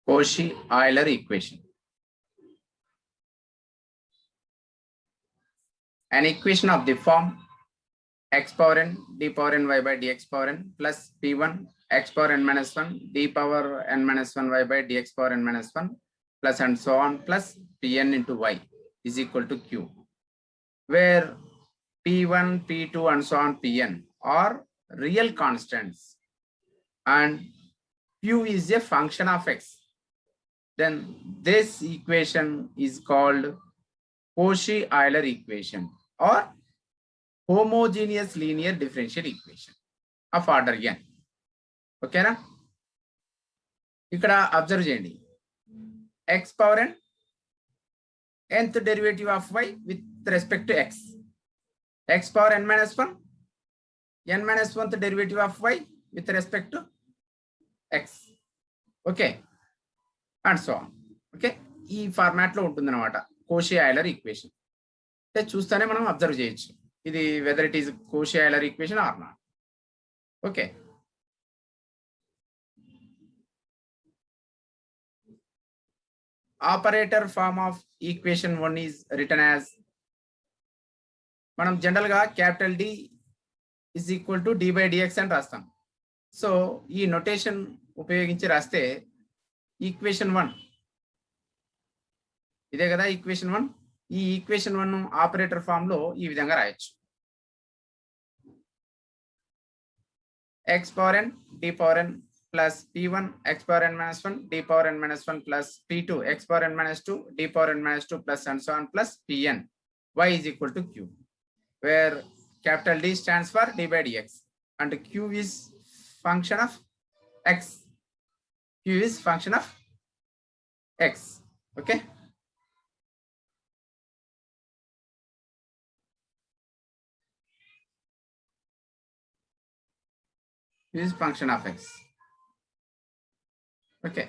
Cauchy-Euler equation. An equation of the form x power n d power n y by dx power n plus p1 x power n minus 1 d power n minus 1 y by dx power n minus 1 plus and so on plus pn into y is equal to q, where p1, p2 and so on pn are real constants and q is a function of x. Then this equation is called Cauchy-Euler equation or homogeneous linear differential equation of order n. Okay na? Ikkada observe cheyandi. X power n nth derivative of y with respect to x. X power n minus 1 n minus 1th derivative of y with respect to x. Okay, and so on. Okay, ఈ format లో ఉంటుంది అన్నమాట Cauchy-Euler equation. అంటే చూస్తేనే మనం observe చేయొచ్చు ఇది whether it is Cauchy-Euler equation or not. Okay, operator form of equation 1 is written as, మనం జనరల్ గా capital D is equal to d by dx అని రాస్తాం. సో ఈ నొటేషన్ ఉపయోగించి రాస్తే ఈక్వేషన్ 1 ఇదే కదా ఈక్వేషన్ 1. ఈ ఈక్వేషన్ 1 ఆపరేటర్ ఫామ్ లో ఈ విధంగా రాయొచ్చు. x power n d power n plus p1 x power n minus 1 d power n minus 1 plus p2 x power n minus 2 d power n minus 2 plus and so on plus pn y is equal to q, where capital D stands for d by dx and q is function of x. Q is function of x. Okay, Q is function of x. Okay,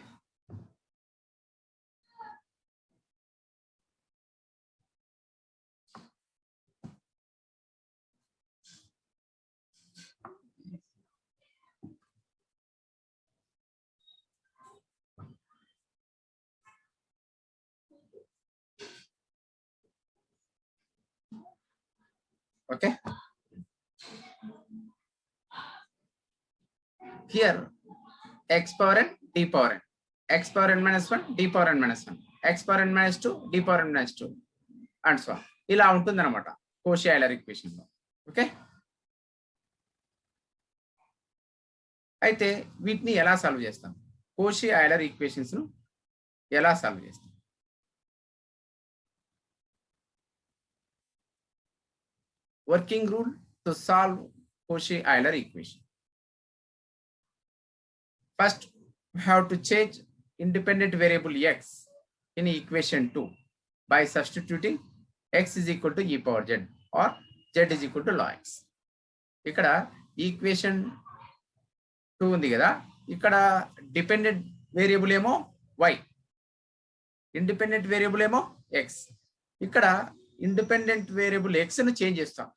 okay. Here x power n d power n, x power n minus 1 d power n minus 1, x power n minus 2 d power n minus 2 and so on. ఇలా ఉంటుంది అన్నమాట Cauchy-Euler equation లో. Okay, అయితే వీటిని ఎలా solve చేస్తాం? Cauchy-Euler equations ను ఎలా సాల్వ్ చేస్తాం? Working rule to solve Cauchy-Euler equation. First, we have to change independent variable x in equation 2 by substituting x is equal to e power z or z is equal to log x. ఇక్కడ equation 2 ఉంది కదా, ఇక్కడ dependent variable ఏమో y, independent variable ఏమో x. ఇక్కడ independent variable x ను change చేస్తాం.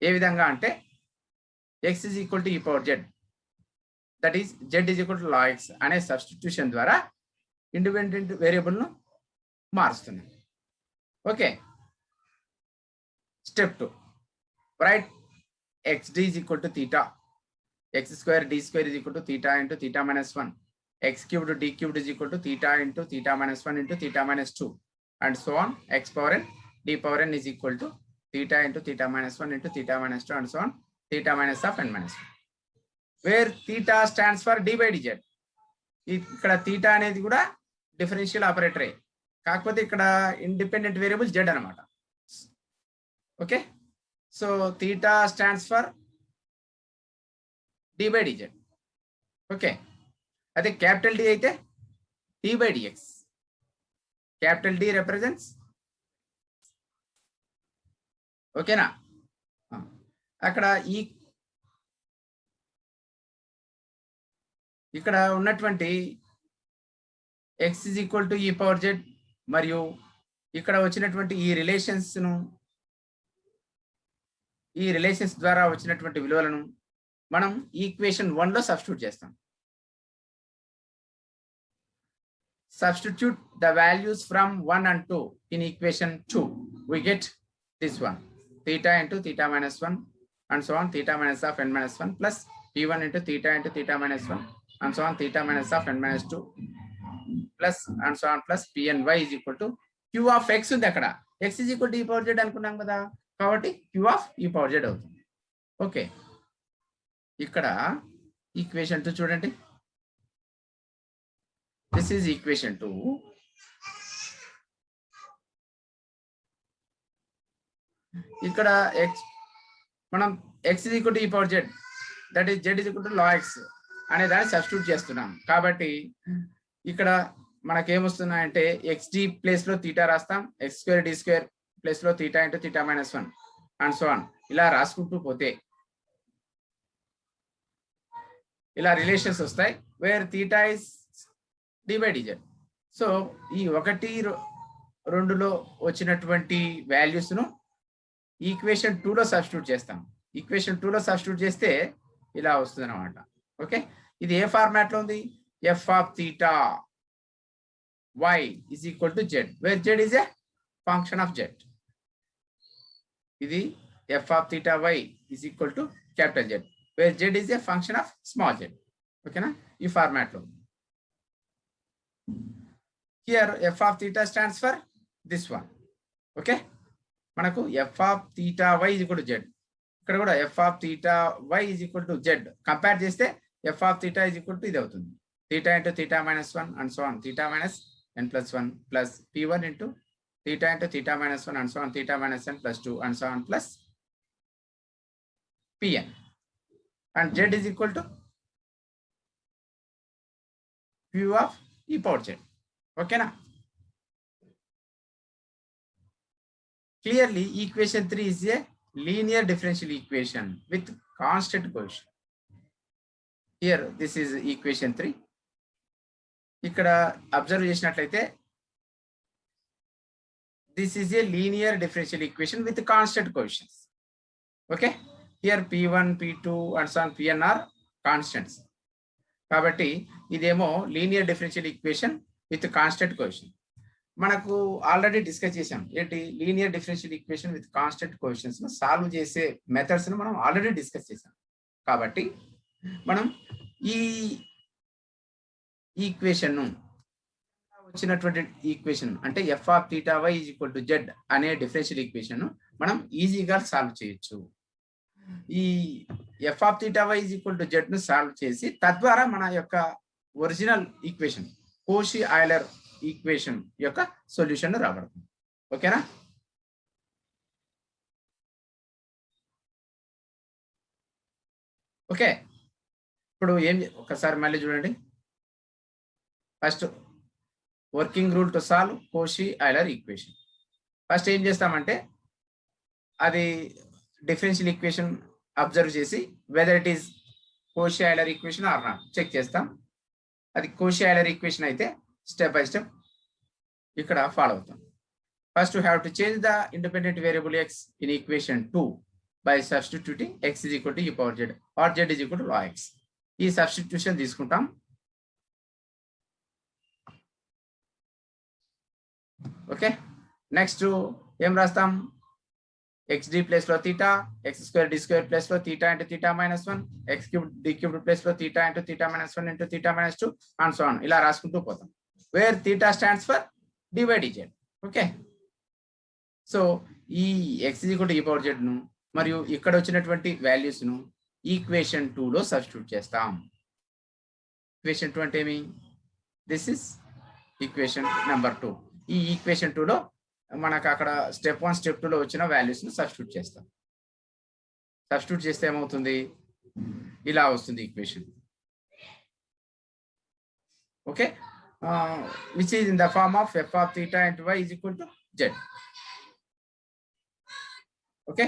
ఏ విధంగా అంటే x is equal to e power z, that is z is equal to log x అనే సబ్స్టిట్యూషన్ ద్వారా ఇండిపెండెంట్ వేరియబుల్ ను మారుస్తున్నాం. Okay, step 2, right xd is equal to theta, x square d square is equal to theta into theta minus 1, x cubed d cubed is equal to theta into theta minus 1 into theta minus 2 and so on. X power n d power n is equal to theta into theta minus 1 into theta minus 2 and so on, theta minus of n minus 1, where theta stands for d by dz. ఇక్కడ theta అనేది కూడా differential ఆపరేటరే, కాకపోతే ఇక్కడ independent variable z అన్నమాట. Okay, so theta stands for d by dz. Okay, అదే capital D అయితే d by dx. Capital D represents, ఓకేనా? అక్కడ ఇక్కడ ఉన్నటువంటి x is equal to e power z మరియు ఇక్కడ వచ్చినటువంటి ఈ రిలేషన్స్ ద్వారా వచ్చినటువంటి విలువలను మనం ఈక్వేషన్ 1 లో సబ్స్టిట్యూట్ చేస్తాం. substitute the values from 1 and 2 in equation 2, we get this one, theta into theta minus 1 and so on, theta minus of n minus 1 plus p1 into theta minus 1 and so on, theta minus of n minus 2 plus and so on plus pny is equal to q of x ఉంది అక్కడ, x is equal to e power z అనుకున్నాం కదా, కాబట్టి q of e power z అవుతుంది. Okay, ఇక్కడ equation 2 చూడండి, this is equation 2. ఇక్కడ x మనం x is equal to e power z, that is z is equal to log x అనే దాన్ని సబ్స్టిట్యూట్ చేస్తున్నాం. కాబట్టి ఇక్కడ మనకేమొస్తున్నాయంటే xd ప్లేస్ లో తీటా రాస్తాం, x square d square place లో theta into theta minus 1 and so on, ఇలా రాసుకుంటూ పోతే ఇలా రిలేషన్స్ వస్తాయి, where theta is d by dz. So ఈ 1, 2లో వచ్చినటువంటి వాల్యూస్ ను ఈక్వేషన్ 2 లో సబ్స్టిట్యూట్ చేస్తాం. ఈక్వేషన్ 2 లో సబ్స్టిట్యూట్ చేస్తే ఇలా వస్తుంది అనమాట. ఓకే, ఇది ఏ ఫార్మాట్ లో ఉంది, f of theta y is equal to z, where z is a function of z. ఇది f of theta y is equal to capital Z, where z is a function of small z. ఓకేనా, ఈ format లో. Here f of theta stands for this one. Okay, మనకు f of theta y is equal to z, ఇక్కడ కూడా f of theta y is equal to z compare చేస్తే f of theta is equal to ఇది అవుతుంది, theta into theta minus 1 and so on, theta minus n plus 1 plus p1 into theta into theta minus 1 and so on, theta minus n plus 2 and so on plus pn, and z is equal to q of e power z. ఓకేనా, clearly equation 3 is a linear differential equation with constant coefficient. Here this is equation 3. ఇక్కడ observe చేసినట్లయితే this is a linear differential equation with constant coefficients. Okay, here p1 p2 and so on pn are constants, కాబట్టి ఇదేమో linear differential equation with constant coefficient. మనకు already discuss చేసాం ఏంటి, linear differential equation with constant coefficients ను solve చేసే methods ను మనం already discuss చేసాం. కాబట్టి మనం ఈ ఈక్వేషన్ వచ్చినటువంటి ఈక్వేషన్ అంటే f of theta y is equal to z అనే డిఫరెన్షియల్ ఈక్వేషన్ మనం ఈజీగా సాల్వ్ చేయొచ్చు. ఈ f of theta y is equal to z ను సాల్వ్ చేసి తద్వారా మన యొక్క original equation Cauchy Euler equation యొక్క సొల్యూషన్ రాబడుతుంది. ఓకేనా, ఓకే, ఇప్పుడు ఏం ఒకసారి మళ్ళీ చూడండి. First working rule to solve Cauchy Euler equation. First ఏం చేస్తామంటే అది డిఫరెన్షియల్ ఈక్వేషన్ అబ్జర్వ్ చేసి whether it is Cauchy Euler equation or not check చేస్తాం. అది కోషి ఆయిలర్ ఈక్వేషన్ అయితే స్టెప్ బై స్టెప్ ఇక్కడ ఫాలో అవుతాం. First you have to change the independent variable x in equation 2 by substituting x is equal to e power z or z is equal to log x. ఈ substitution తీసుకుంటాం. Okay, next ఏం రాస్తాం, xd place లో theta, x square d square place లో theta into theta minus 1, x cube d cube place లో theta into theta minus 1 into theta minus 2 and so on, ఇలా రాసుకుంటూ పోతాం. Where theta stands for d by dz. Okay, so ఈ x is equal to e power z ను మరియు ఇక్కడ వచ్చినటువంటి values ను ఈక్వేషన్ 2 లో సబ్స్టిట్యూట్ చేస్తాం. ఈక్వేషన్ 2 అంటే ఏమి, దిస్ ఇస్ ఈక్వేషన్ నెంబర్ 2. ఈ ఈక్వేషన్ 2 లో మనకు అక్కడ స్టెప్ 1 స్టెప్ 2 లో వచ్చిన వాల్యూస్ ను సబ్స్టిట్యూట్ చేస్తాం. సబ్స్టిట్యూట్ చేస్తే ఏమవుతుంది, ఇలా వస్తుంది equation. Okay, which is in the form of f of theta into y is equal to z. Okay,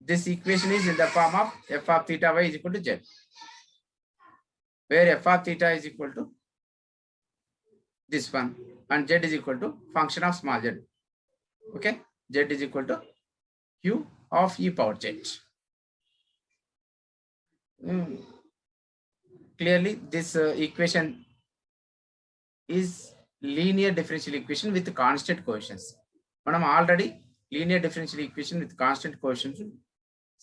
this equation is in the form of f of theta y is equal to z, where f of theta is equal to this one and z is equal to function of small z. Okay, z is equal to q of e power z. Clearly this equation is linear differential equation with constant coefficients. మనం already linear differential equation with constant coefficients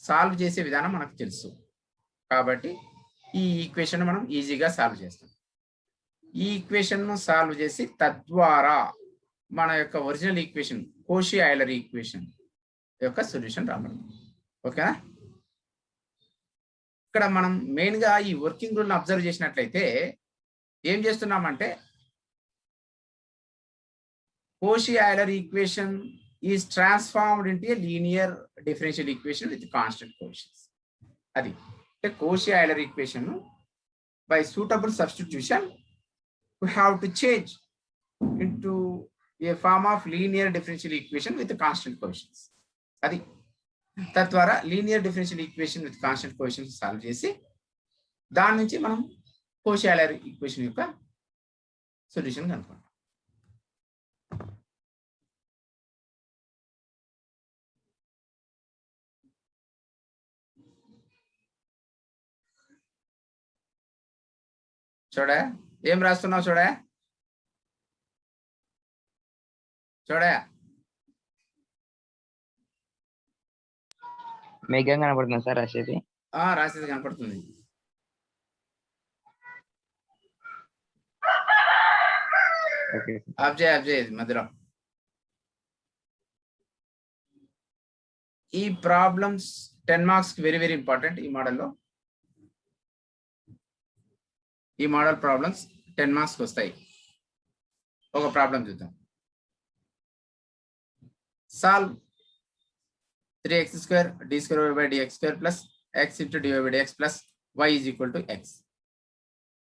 solve చేసే విధానం మనకు తెలుసు. కాబట్టి ఈ equation మనం ఈజీగా solve చేస్తాం. ఈ ఈక్వేషన్ ను సాల్వ్ చేసి తద్వారా మన యొక్క original equation Koshy Euler equation యొక్క సొల్యూషన్ రావడం. ఓకేనా? ఇక్కడ మనం మెయిన్ గా ఈ వర్కింగ్ రూల్ అబ్జర్వ్ చేసినట్లయితే ఏం చేస్తున్నామంటే Cauchy Euler equation is transformed into a linear differential equation with constant coefficients. అది అంటే Cauchy Euler equation by suitable substitution we have to change into a form of linear differential equation with constant coefficients. అది తద్వారా linear differential equation with constant coefficients solve చేసి దాని నుంచి మనం Koshy Euler equation యొక్క solution కనుక్కుంటాం. చూడా ఏం రాస్తున్నావు? చూడా మేఘం కనపడుతుంది సార్ రాసేది. రాసేది కనపడుతుంది. అబ్జే మధ్యలో ఈ problems 10 marks very very important. ఈ మోడల్ ప్రాబ్లమ్స్ 10 మార్క్స్ వస్తాయి. ఒక ప్రాబ్లం చూద్దాం. Solve 3x² d²/dx² plus x into dy/dx plus y is equal to x.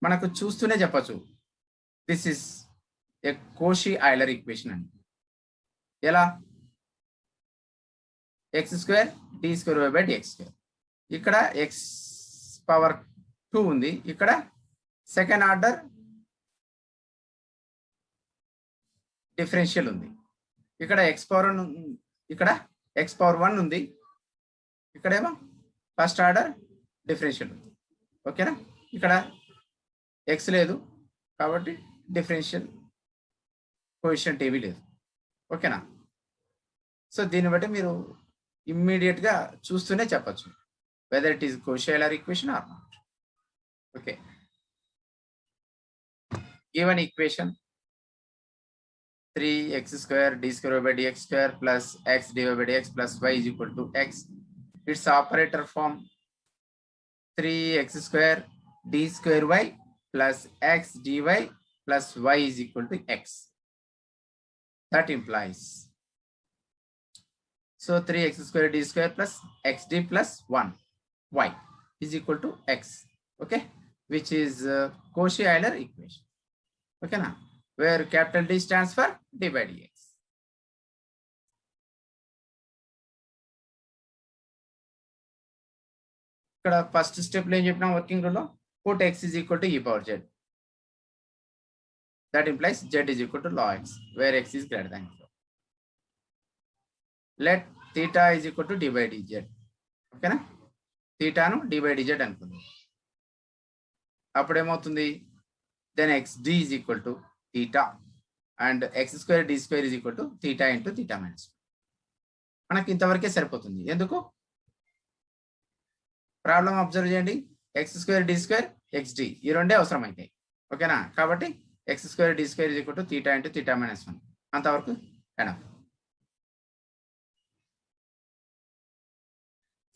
మనకు చూస్తూనే చెప్పచ్చు this is a Cauchy Euler equation అని. ఎలా? x² d²/dx². ఇక్కడ x పవర్ 2 ఉంది, ఇక్కడ సెకండ్ ఆర్డర్ డిఫరెన్షియల్ ఉంది, ఇక్కడ x పవర్ 1 ఉంది, ఇక్కడేమో ఫస్ట్ ఆర్డర్ డిఫరెన్షియల్ ఉంది. ఓకేనా? ఇక్కడ x లేదు కాబట్టి డిఫరెన్షియల్ కోఎఫిషియంట్ ఏమీ లేదు. ఓకేనా? సో దీన్ని బట్టి మీరు ఇమ్మీడియట్ గా చూస్తూనే చెప్పచ్చు whether it is Cauchy Euler equation or not. Okay, given equation 3x² d²/dx² plus x dy/dx plus y is equal to x. Its operator form 3x² d²y plus x dy plus y is equal to x. That implies so 3x² d² plus xd plus 1y is equal to x. Okay, which is Cauchy Euler equation. Okay, now where capital D stands for d/dx. ఇక్కడ first step లో ఏం చెప్పినా working rule లో put x is equal to e power z. That implies z is equal to log x where x is greater than 0. Let theta is equal to d/dz. ఓకేనా? థీటాను d/dz అనుకుందాం. అప్పుడు ఏమవుతుంది? then xd is equal to theta and x² d² is equal to theta into theta minus 1. మనకి ఇంతవరకే సరిపోతుంది. ఎందుకు? Problem observe చేయండి. x² d² xd ఈ రెండే అవసరం అవుతాయి. ఓకేనా? కాబట్టి x² d² is equal to theta into theta minus 1 అంతవరకు ఎనఫ్.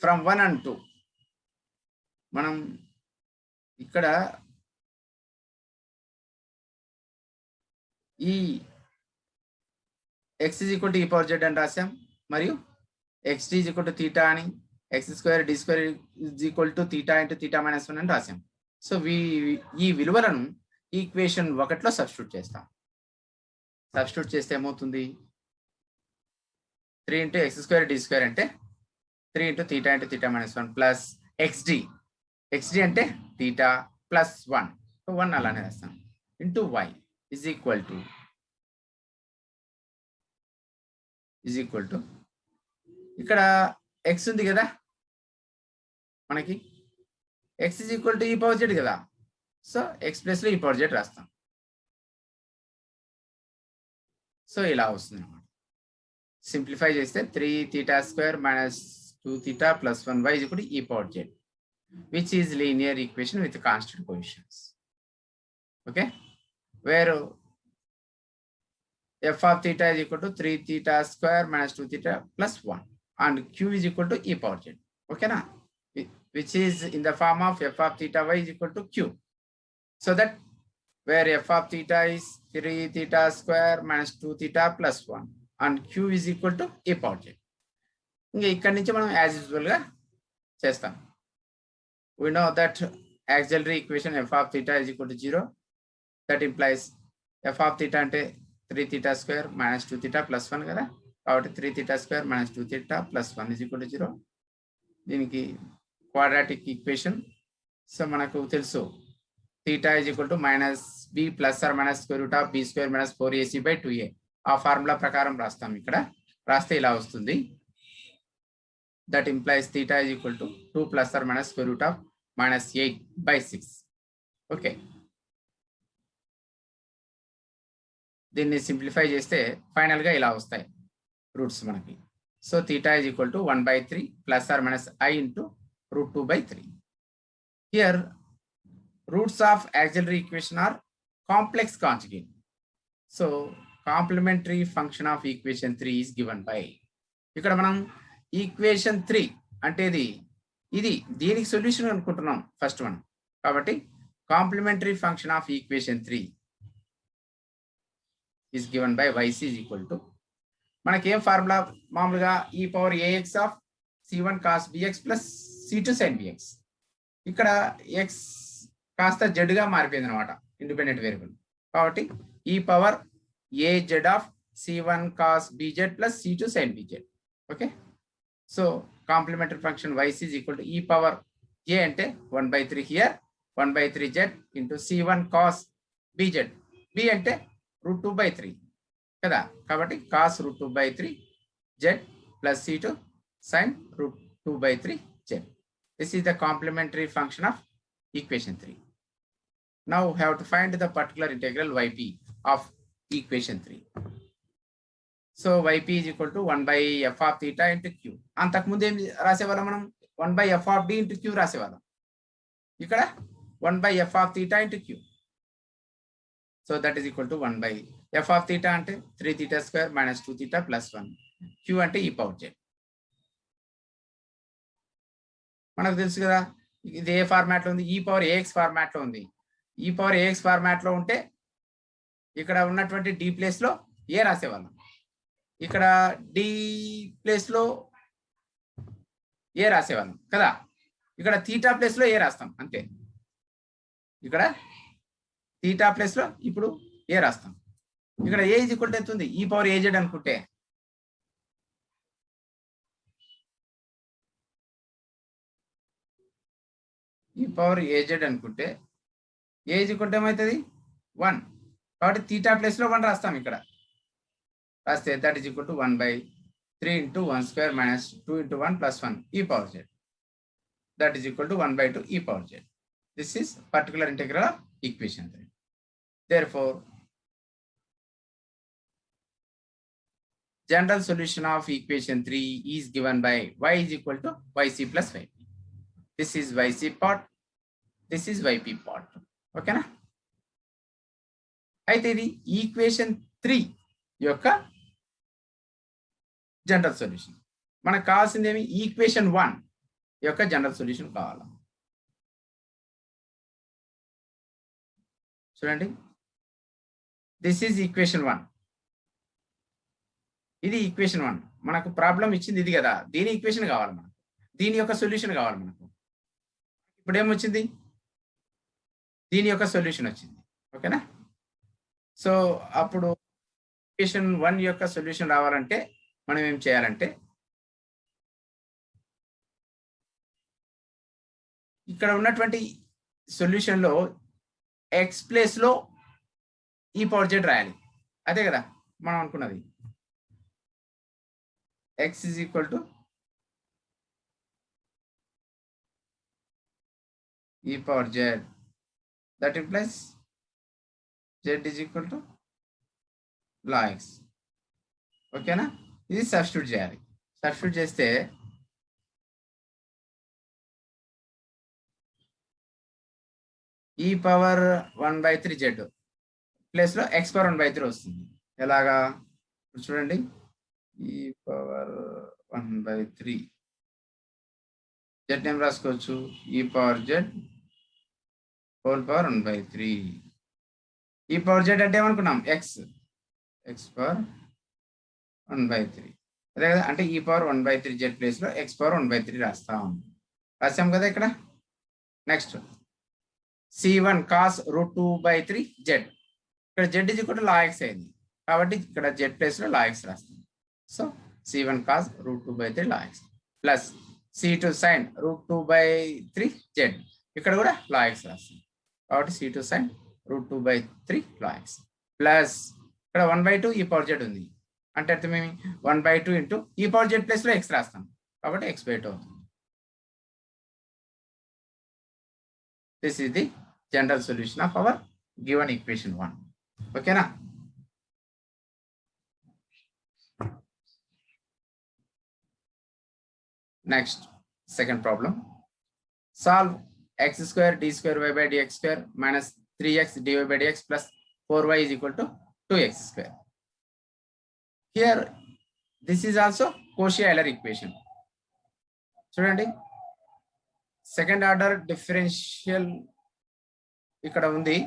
ఫ్రమ్ 1 and 2 మనం ఇక్కడ ఈ x is equal to e power z అని రాసాం, మరియు xd is equal to theta అని, x² d² is equal to theta into theta minus 1 అని రాసాం. సో ఈ విలువలను ఈక్వేషన్ 1లో సబ్స్టిట్యూట్ చేస్తాం. సబ్స్టిట్యూట్ చేస్తే ఏమవుతుంది? 3 into x² d² అంటే 3 into theta into theta minus 1 plus xd అంటే theta ప్లస్ 1, 1 అలానే రాస్తాం, into y is equal to ఇక్కడ x ఉంది కదా మనకి, x is equal to e power z కదా, సో x ప్లస్ లో e power z రాస్తాం. సో ఇలా వస్తుంది అనమాట. సింప్లిఫై చేస్తే 3θ² minus 2θ plus 1y is equal to e power z, which is linear equation with constant coefficients. Okay, where f of theta is equal to 3θ² minus 2θ plus 1 and q is equal to e power z. Okay na, which is in the form of f of theta y is equal to q. So that where f of theta is 3θ² minus 2θ plus 1 and q is equal to e power z. ఇంకా ఇక్కడి నుంచి మనం as యూజువల్గా చేస్తాం. We know that auxiliary equation f of theta is equal to 0. That implies f of theta అంటే 3θ² minus 2θ plus 1 కదా, కాబట్టి 3θ² minus 2θ plus 1 is equal to 0. దీనికి క్వాడ్రాటిక్ ఈక్వేషన్. సో మనకు తెలుసు theta is equal to minus b plus or minus square root of b square minus 4ac by 2a. ఆ formula ప్రకారం రాస్తాం. ఇక్కడ రాస్తే ఇలా వస్తుంది. That implies theta is equal to 2 plus or minus square root of minus 8 by 6. Okay. దీన్ని simplify చేస్తే ఫైనల్గా ఇలా వస్తాయి రూట్స్ మనకి. So theta is equal to 1/3 plus or minus I into root 2/3. Here roots of auxiliary equation are complex conjugate. So complementary function of equation 3 is given by. ఇక్కడ మనం equation 3 అంటే ఇది దీనికి సొల్యూషన్ అనుకుంటున్నాం ఫస్ట్ వన్. కాబట్టి complementary function of equation 3 is given by yc is equal to, మనకి ఏం formula మామూలుగా e power ax of c1 cos bx plus c2 sin bx. ఇక్కడ x కాస్త z గా మారిపోయింది అనమాట, ఇండిపెండెంట్ వేరియబుల్. కాబట్టి e power az of c1 cos bz plus c2 sin bz. Okay, so complementary function yc is equal to e power a అంటే 1/3 here 1/3 z into c1 cos bz, b అంటే root 2/3 కదా, కాబట్టి cos root 2/3 z plus c2 sin root 2/3 z. This is the complementary function of equation 3. Now we have to find the particular integral yp of equation 3. So yp is equal to 1/f of theta into q. అంతకుముందు ఏం రాసేవాళ్ళం మనం, 1/f of d into q రాసేవాళ్ళం. ఇక్కడ 1/f of theta into q. So that is equal to 1/f of theta అంటే 3θ² minus 2θ plus 1. q అంటే e power z. మనకు తెలుసు కదా ఇది ఏ ఫార్మాట్లో ఉంది, e పవర్ ax ఫార్మాట్లో ఉంది. e పవర్ ax ఫార్మాట్లో ఉంటే ఇక్కడ ఉన్నటువంటి d ప్లేస్లో a రాసేవాళ్ళం, ఇక్కడ d ప్లేస్లో a రాసేవాళ్ళం కదా, ఇక్కడ θ ప్లేస్లో a రాస్తాం అంతే. ఇక్కడ θ ప్లేస్లో ఇప్పుడు a రాస్తాం. ఇక్కడ a ఈజ్ ఈక్వల్ టు ఎంత ఉంది, e పవర్ az అనుకుంటే e పవర్ az అనుకుంటే a ఈజ్ ఈక్వల్ టు ఏమవుతుంది 1. కాబట్టి θ ప్లేస్లో 1 రాస్తాం. ఇక్కడ రాస్తే that is equal to 1/3 into 1 square minus 2 into 1 plus 1 e power z. That is equal to 1/2 e power z. This is particular integral of equation 3. Therefore, general solution of equation 3 is given by y is equal to yc plus yp. This is yc part, this is yp part. Okay na? అయితే ఇది equation 3 యొక్క general solution. మనకు కావాల్సింది ఏమి, equation 1 యొక్క general solution కావాలి. చూడండి, this is equation 1. ఇది ఈక్వేషన్ 1. మనకు ప్రాబ్లం ఇచ్చింది ఇది కదా, దీని ఈక్వేషన్ కావాలి మనకు, దీని యొక్క సొల్యూషన్ కావాలి మనకు. ఇప్పుడు ఏమొచ్చింది, దీని యొక్క సొల్యూషన్ వచ్చింది. ఓకేనా? సో అప్పుడు ఈక్వేషన్ 1 యొక్క సొల్యూషన్ రావాలంటే మనం ఏం చేయాలంటే, ఇక్కడ ఉన్నటువంటి సొల్యూషన్లో ఎక్స్ ప్లేస్లో ఈ పవర్ జెడ్ రాయాలి. అదే కదా మనం అనుకున్నది. ఎక్స్ ఈజ్ ఈక్వల్ టు ఈ power Z, that implies Z is equal to log x. ఓకేనా? ఇది సబ్స్టిట్యూట్ చేయాలి. సబ్స్టిట్యూట్ చేస్తే e⁻1/3z ప్లేస్ లో x⁻1/3 వస్తుంది. ఎలాగా చూడండి, e⁻1/3 z నేమ్ రాసుకోవచ్చు, e⁻z⁻1/3. e⁻z అంటే ఏమనుకున్నాం, x⁻1/3 అదే కదా, అంటే e⁻1/3z ప్లేస్ లో x⁻1/3 రాస్తాం. రాసాం కదా ఇక్కడ. Next c1 cos √2/3z. ఇక్కడ z log x అయింది కాబట్టి ఇక్కడ z ప్లేస్ లో log x రాస్తాం. So c1 cos √2/3 log x plus c2 sin √2/3z. ఇక్కడ కూడా log x రాస్తాం కాబట్టి c2 sin √2/3 log x plus ఇక్కడ 1/2 e⁻z ఉంది అంటే అర్థం ఏమి, 1/2 ఇంటూ e⁻z ప్లేస్ లో x రాస్తాం కాబట్టి x/2 అవుతుంది. This is the general solution of our given equation 1. Okay na? Next, second problem. Solve x square d square y by dx square minus 3x dy by dx plus 4y is equal to 2x square. Here, this is also Cauchy-Euler equation. చూడండి, second order differential ఇక్కడ ఉంది,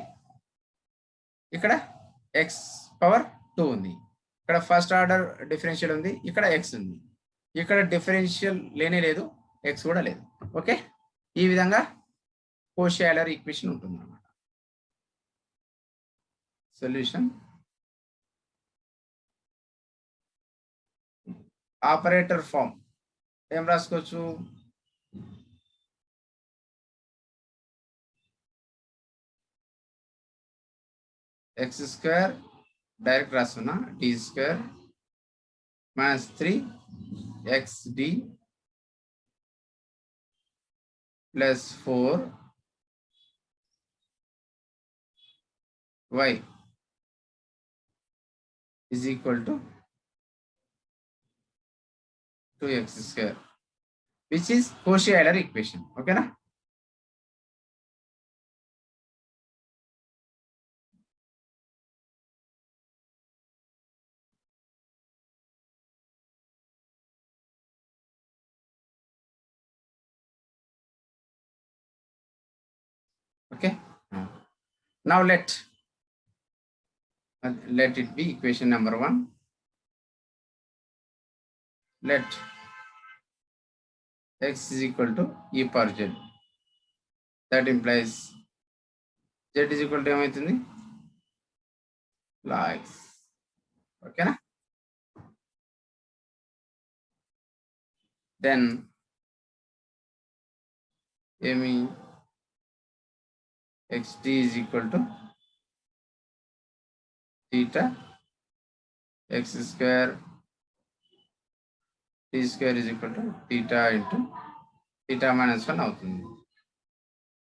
ఇక్కడ x⁻2 ఉంది, ఇక్కడ first order differential ఉంది, ఇక్కడ x ఉంది, ఇక్కడ డిఫరెన్షియల్ లేనే లేదు, x కూడా లేదు. ఓకే, ఈ విధంగా Cauchy-Euler ఈక్వేషన్ ఉంటుంది అన్నమాట. సొల్యూషన్ ఆపరేటర్ ఫామ్ ఏం రాసుకోవచ్చు, x² డైరెక్ట్ రాస్తున్నా, d² minus 3xd plus 4y is equal to 2x², which is Cauchy-Euler equation. Okay na? Okay, now let it be equation number 1. Let x is equal to e⁻z. That implies z is equal to ఏమవుతుంది, log x. ఓకేనా? then ఏమి xd is equal to theta x² t² is equal to theta into theta minus 1 అవుతుంది,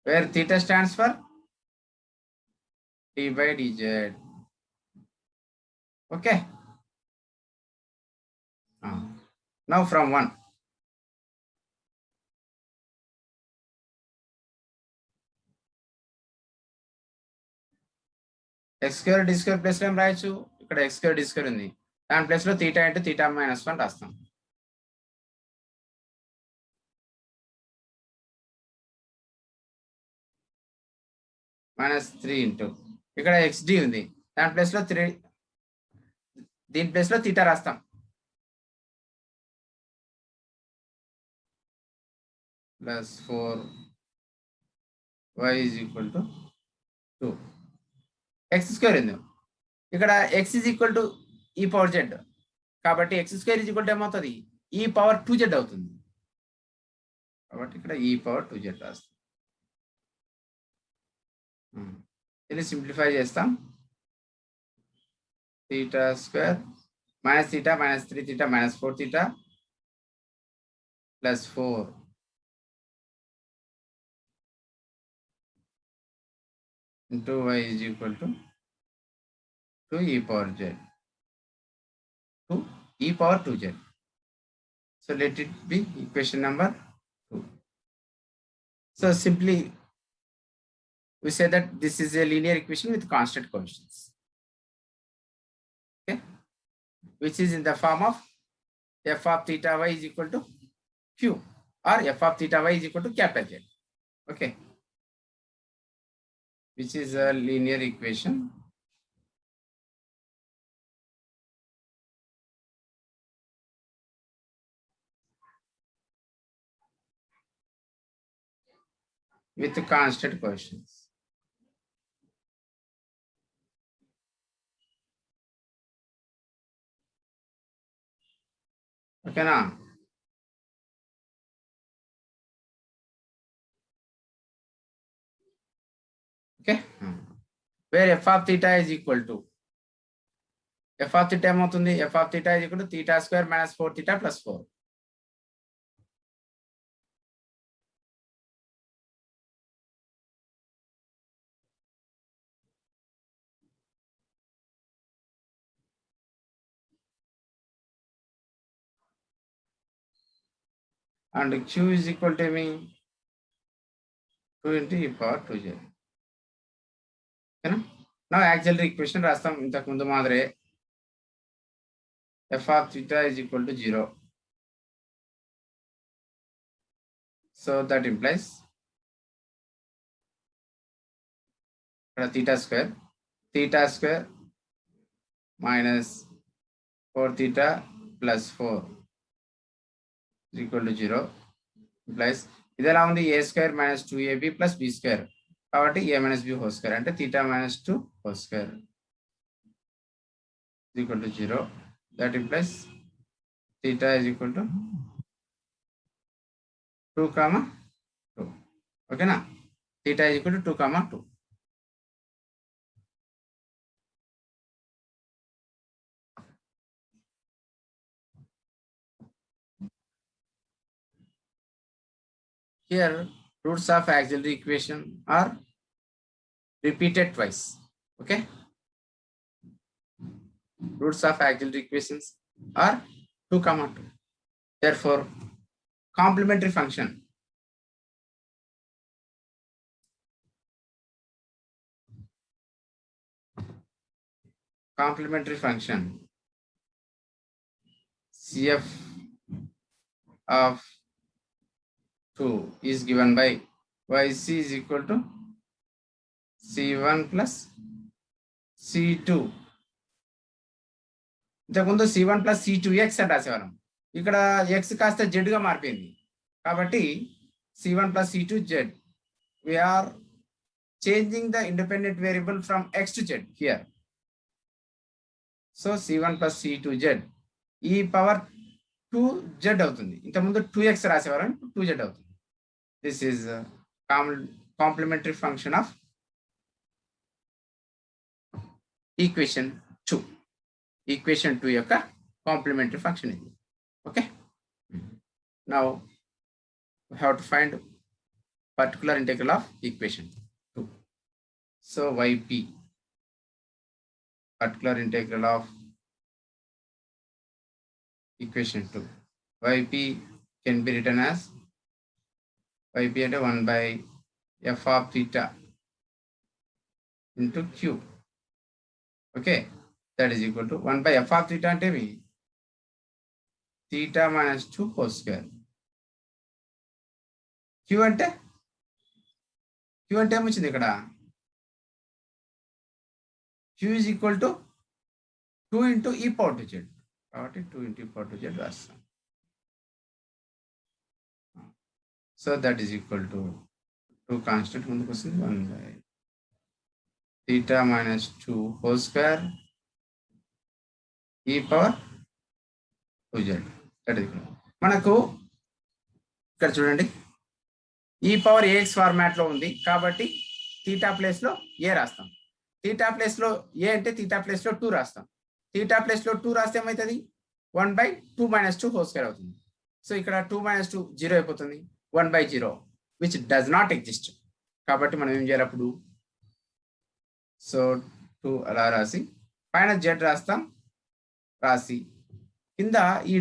where theta stands for d by dz. Okay, now from 1 x² d² plus ఏం రాయొచ్చు, ఇక్కడ x² d² ఉంది, దాని place లో theta into theta minus 1 రాస్తాం. -3 into ఇక్కడ xd ఉంది, దాని ప్లేస్ లో 3, దీని ప్లేస్ లో theta రాస్తాం, plus 4y is equal to 2. x² ఉంది, ఇక్కడ x is equal to e⁻z కాబట్టి x² is equal to ఏమవుతుంది, e⁻2z అవుతుంది కాబట్టి ఇక్కడ e⁻2z రాస్తాం. ఇది సింప్లిఫై చేస్తాం, theta square minus theta minus 3 theta minus 4 theta plus 4 into y is equal to 2 e⁻z. 2 e power 2z. So let it be equation number 2. So simply we say that this is a linear equation with constant coefficients, okay, which is in the form of f of theta y is equal to q or f of theta y is equal to capital Z. Okay, which is a linear equation with constant coefficients. Okay, now okay, where f of theta is equal to f of theta ఏమవుతుంది, f of theta is equal to theta square minus 4 theta plus 4. And q is equal to me 2 into e power 2z. ఓకేనా, నా auxiliary equation రాస్తాం ఇంతకు ముందు మాదిరే. f of theta is equal to 0. So that implies theta square minus 4 theta plus 4 is equal to 0 implies ఇది ఎలా ఉంది, a square minus 2ab plus b square కాబట్టి a minus b whole square అంటే theta minus 2 whole square is equal to 0. That implies theta is equal to 2, 2. Okay na, theta is equal to 2, 2. Here roots of auxiliary equation are repeated twice. Okay, roots of auxiliary equations are 2, 2. Therefore complementary function CF of 2 is given by yc is equal to c1 plus c2. ఇంతకుముందు c1 plus c2x అని రాసేవాళ్ళం, ఇక్కడ x కాస్త z గా మారిపోయింది కాబట్టి c1 plus c2z. We are changing the independent variable from x to z here. So c1 plus c2z e power 2z అవుతుంది, ఇంతకుముందు 2x రాసేవాళ్ళం, 2z అవుతుంది. This is a complementary function of equation 2. Equation 2 యొక్క complementary function ఇది. Okay, now we have to find particular integral of equation 2. So yp, particular integral of equation 2, yp can be written as yp అంటే 1 by f of theta into q. Okay, that is equal to 1 by f of theta అంటే theta minus 2 whole square. q అంటే ఏమొచ్చింది ఇక్కడ, q is equal to 2 into e power 2z కాబట్టి 2 into e power 2z రాస్తాం. So that is equal to 2 constant ముందుకు వస్తుంది 1 by theta minus 2 whole square e power 2z. That is మనకు ఇక్కడ చూడండి e పవర్ ax ఫార్మాట్ లో ఉంది కాబట్టి theta ప్లేస్ లో a రాస్తాం. theta ప్లేస్ లో a అంటే theta ప్లేస్ లో 2 రాస్తాం. theta ప్లేస్ లో 2 రాస్తే ఏమవుతుంది, 1 by 2 minus 2 whole square అవుతుంది. సో ఇక్కడ 2 minus 2 0 అయిపోతుంది, 1 by 0 which does not exist. కాబట్టి మనం ఏం చేయాలి అప్పుడు, సో 2 అలా రాసి పైన z రాస్తాం, రాసి కింద ఈ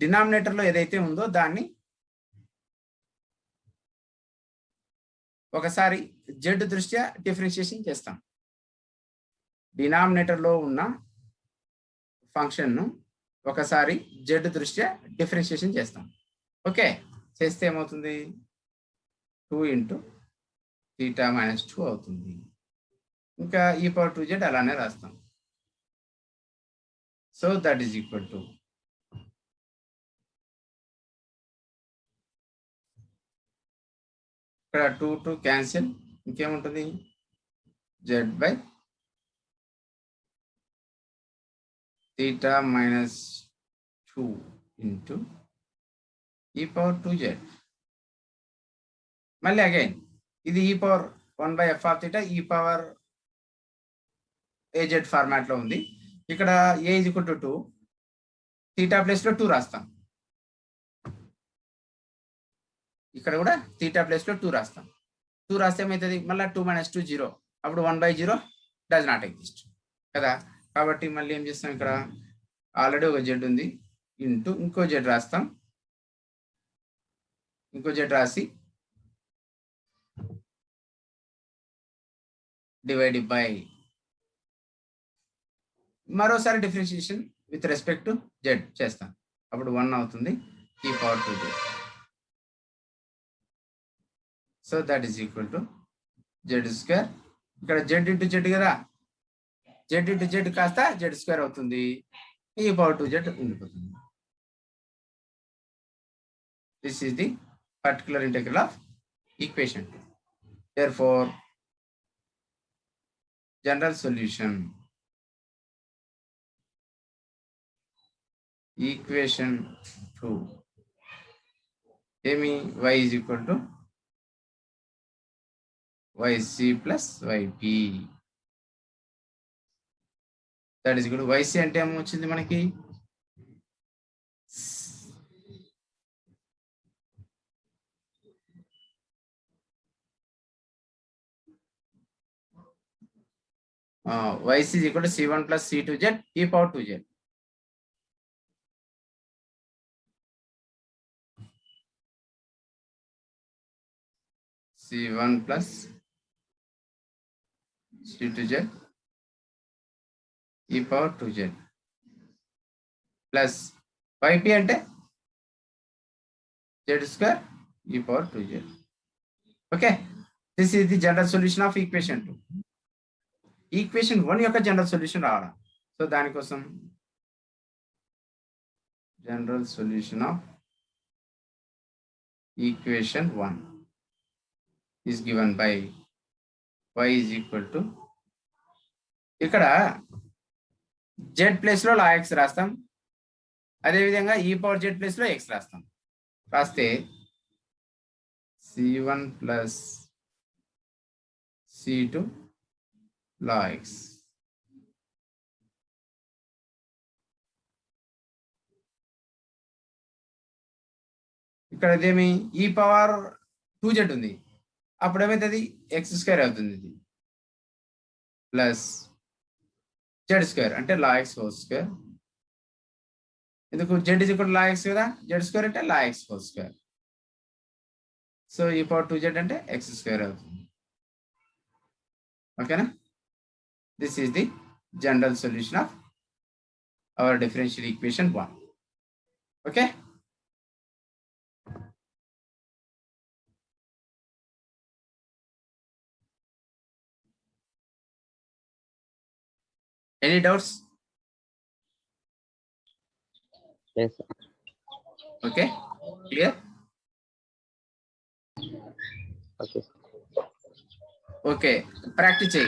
డినామినేటర్ లో ఏదైతే ఉందో దాన్ని ఒకసారి జెడ్ దృష్ట్యా డిఫరెన్షియేషన్ చేస్తాం. డినామినేటర్ లో ఉన్న ఫంక్షన్ ను ఒకసారి జెడ్ దృష్ట్యా డిఫరెన్షియేషన్ చేస్తాం. ఓకే, చేస్తే ఏమవుతుంది? 2 × θ - 2 అవుతుంది. ఇంకా e⁻2z అలానే రాస్తాం. So that is equal to ఇక్కడ 2 2 క్యాన్సిల్, ఇంకేముంటుంది? z/θ - 2 × e⁻2z. మళ్ళీ అగైన్ ఇది e⁻1/f(θ) e⁻az ఫార్మాట్ లో ఉంది. ఇక్కడ a = 2, θ ప్లేస్ లో 2 రాస్తాం. ఇక్కడ కూడా θ ప్లేస్ లో 2 రాస్తాం. 2 రాస్తే ఏమవుతుంది? మళ్ళీ 2 - 2 0, అప్పుడు 1/0 డస్ నాట్ ఎగ్జిస్ట్ కదా. కాబట్టి మళ్ళీ ఏం చేస్తాం? ఇక్కడ ఆల్రెడీ ఒక జెడ్ ఉంది, ఇంకో జెడ్ రాస్తాం. ఇంకో జెడ్ రాసి డివైడ్ బై మరోసారి differentiation with respect to Z చేస్తాం. అప్పుడు 1 అవుతుంది e⁻2z. So that is equal to z². ఇక్కడ z × z కదా, z × z కాస్త z² అవుతుంది, e⁻2z ఉండిపోతుంది. This is the particular integral of equation 2. Therefore, general solution equation 2 ఏమి? y is equal to yc plus yp. that is equal to yc అంటే ఏమో వచ్చింది మనకి yc is equal to c1 plus c2z e⁻2z. c1 plus c2z e⁻2z plus yp అంటే z² e⁻2z. Okay, this is the general solution of equation 2. Equation 1 యొక్క general solution రావాలి. So దానికోసం general solution of equation 1 is given by y is equal to, ఇక్కడ z place లో log x రాస్తాం, అదేవిధంగా e⁻z place లో x రాస్తాం. రాస్తే c1 plus c2 log x. ఇక్కడ ఇదేమి e⁻2z ఉంది, అప్పుడు ఏమవుతుంది? x² అవుతుంది. ఇది ప్లస్ z² అంటే log x (2). ఎందుకు? z = log x కదా, z² అంటే log x (2). సో e⁻2z అంటే x² అవుతుంది. ఓకేనా? This is the general solution of our differential equation 1. Okay, any doubts? Yes, sir. Okay, clear? Okay. Okay, practice చేయి.